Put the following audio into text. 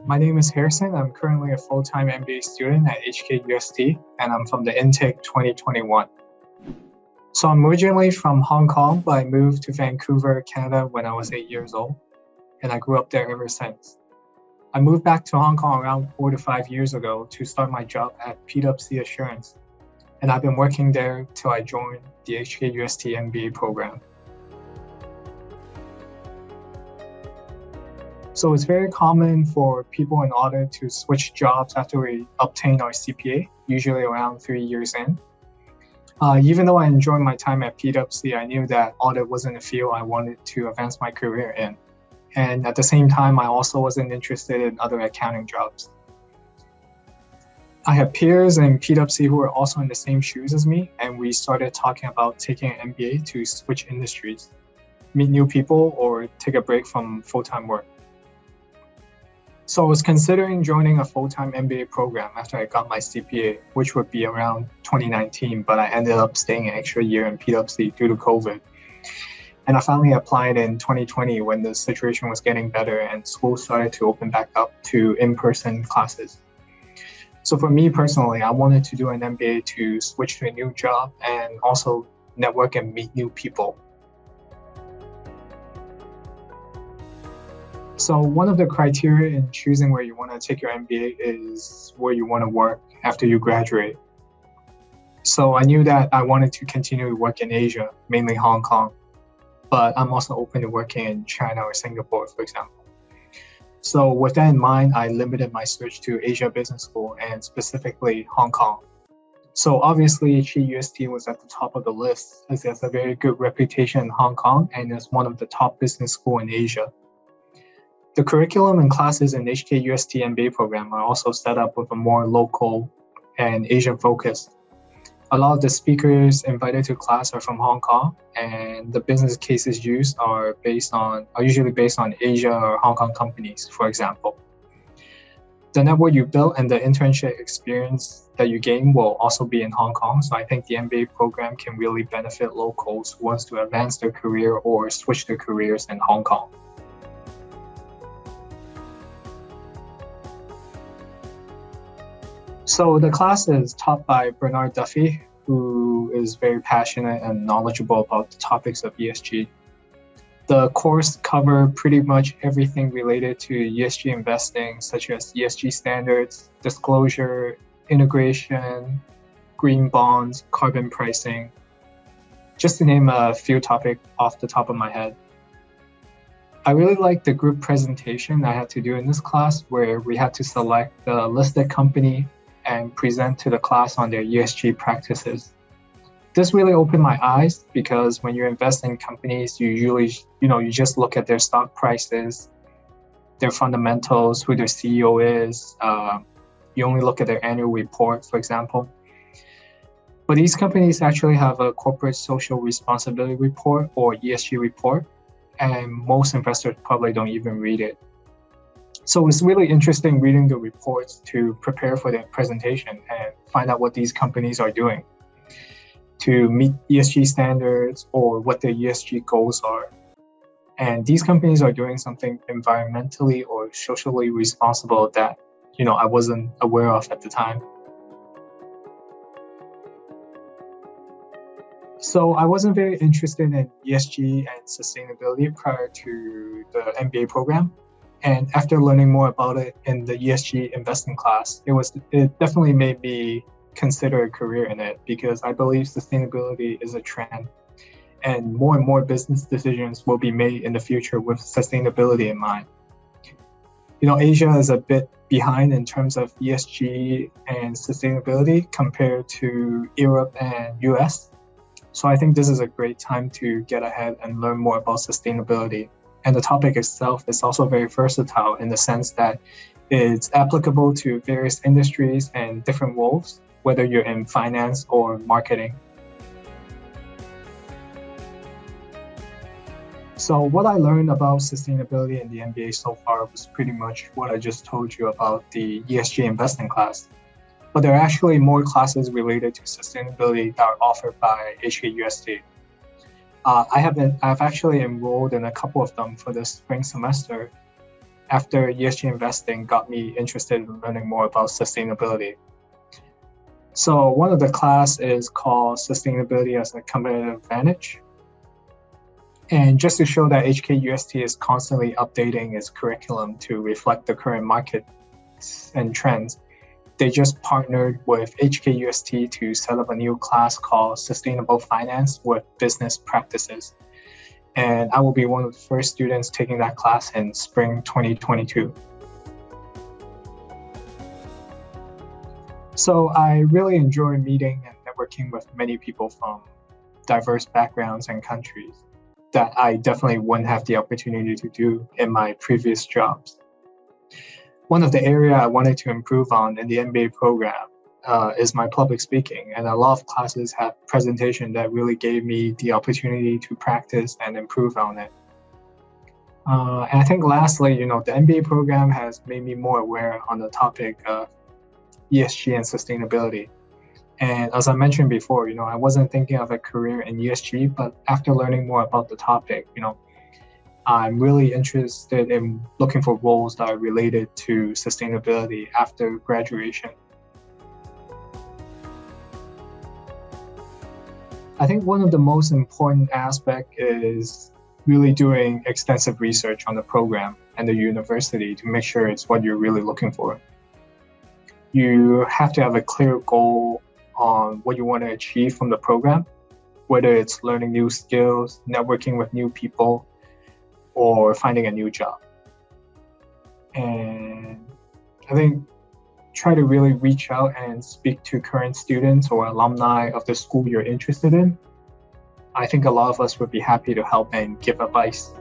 My name is Harrison. I'm currently a full-time MBA student at HKUST, and I'm from the intake 2021. So I'm originally from Hong Kong, but I moved to Vancouver, Canada when I was 8 years old, and I grew up there ever since. I moved back to Hong Kong around 4 to 5 years ago to start my job at PwC Assurance, and I've been working there till I joined the HKUST MBA program. So it's very common for people in audit to switch jobs after we obtain our CPA, usually around 3 years in. Even though I enjoyed my time at PwC, I knew that audit wasn't a field I wanted to advance my career in. And at the same time, I also wasn't interested in other accounting jobs. I have peers in PwC who were also in the same shoes as me, and we started talking about taking an MBA to switch industries, meet new people, or take a break from full-time work. So I was considering joining a full-time MBA program after I got my CPA, which would be around 2019, but I ended up staying an extra year in PwC due to COVID. And I finally applied in 2020 when the situation was getting better and school started to open back up to in-person classes. So for me personally, I wanted to do an MBA to switch to a new job and also network and meet new people. So one of the criteria in choosing where you want to take your MBA is where you want to work after you graduate. So I knew that I wanted to continue to work in Asia, mainly Hong Kong, but I'm also open to working in China or Singapore, for example. So with that in mind, I limited my search to Asia Business School and specifically Hong Kong. So obviously, HKUST was at the top of the list as it has a very good reputation in Hong Kong and is one of the top business schools in Asia. The curriculum and classes in HKUST MBA program are also set up with a more local and Asian focus. A lot of the speakers invited to class are from Hong Kong, and the business cases used are usually based on Asia or Hong Kong companies, for example. The network you build and the internship experience that you gain will also be in Hong Kong, so I think the MBA program can really benefit locals who want to advance their career or switch their careers in Hong Kong. So the class is taught by Bernard Duffy, who is very passionate and knowledgeable about the topics of ESG. The course covers pretty much everything related to ESG investing, such as ESG standards, disclosure, integration, green bonds, carbon pricing, just to name a few topics off the top of my head. I really liked the group presentation I had to do in this class, where we had to select the listed company and present to the class on their ESG practices. This really opened my eyes because when you invest in companies, you usually, you just look at their stock prices, their fundamentals, who their CEO is. You only look at their annual report, for example. But these companies actually have a corporate social responsibility report or ESG report, and most investors probably don't even read it. So it's really interesting reading the reports to prepare for their presentation and find out what these companies are doing to meet ESG standards or what their ESG goals are. And these companies are doing something environmentally or socially responsible that, I wasn't aware of at the time. So I wasn't very interested in ESG and sustainability prior to the MBA program. And after learning more about it in the ESG investing class, it definitely made me consider a career in it because I believe sustainability is a trend and more business decisions will be made in the future with sustainability in mind. Asia is a bit behind in terms of ESG and sustainability compared to Europe and US. So I think this is a great time to get ahead and learn more about sustainability. And the topic itself is also very versatile in the sense that it's applicable to various industries and different roles, whether you're in finance or marketing. So what I learned about sustainability in the MBA so far was pretty much what I just told you about the ESG investing class. But there are actually more classes related to sustainability that are offered by HKUST. I've actually enrolled in a couple of them for the spring semester, after ESG investing got me interested in learning more about sustainability. So one of the class is called Sustainability as a Competitive Advantage. And just to show that HKUST is constantly updating its curriculum to reflect the current market and trends, they just partnered with HKUST to set up a new class called Sustainable Finance with Business Practices. And I will be one of the first students taking that class in spring 2022. So I really enjoy meeting and networking with many people from diverse backgrounds and countries that I definitely wouldn't have the opportunity to do in my previous jobs. One of the areas I wanted to improve on in the MBA program is my public speaking, and a lot of classes have presentation that really gave me the opportunity to practice and improve on it. And I think lastly, the MBA program has made me more aware on the topic of ESG and sustainability. And as I mentioned before, I wasn't thinking of a career in ESG, but after learning more about the topic, I'm really interested in looking for roles that are related to sustainability after graduation. I think one of the most important aspects is really doing extensive research on the program and the university to make sure it's what you're really looking for. You have to have a clear goal on what you want to achieve from the program, whether it's learning new skills, networking with new people, or finding a new job. And I think try to really reach out and speak to current students or alumni of the school you're interested in. I think a lot of us would be happy to help and give advice.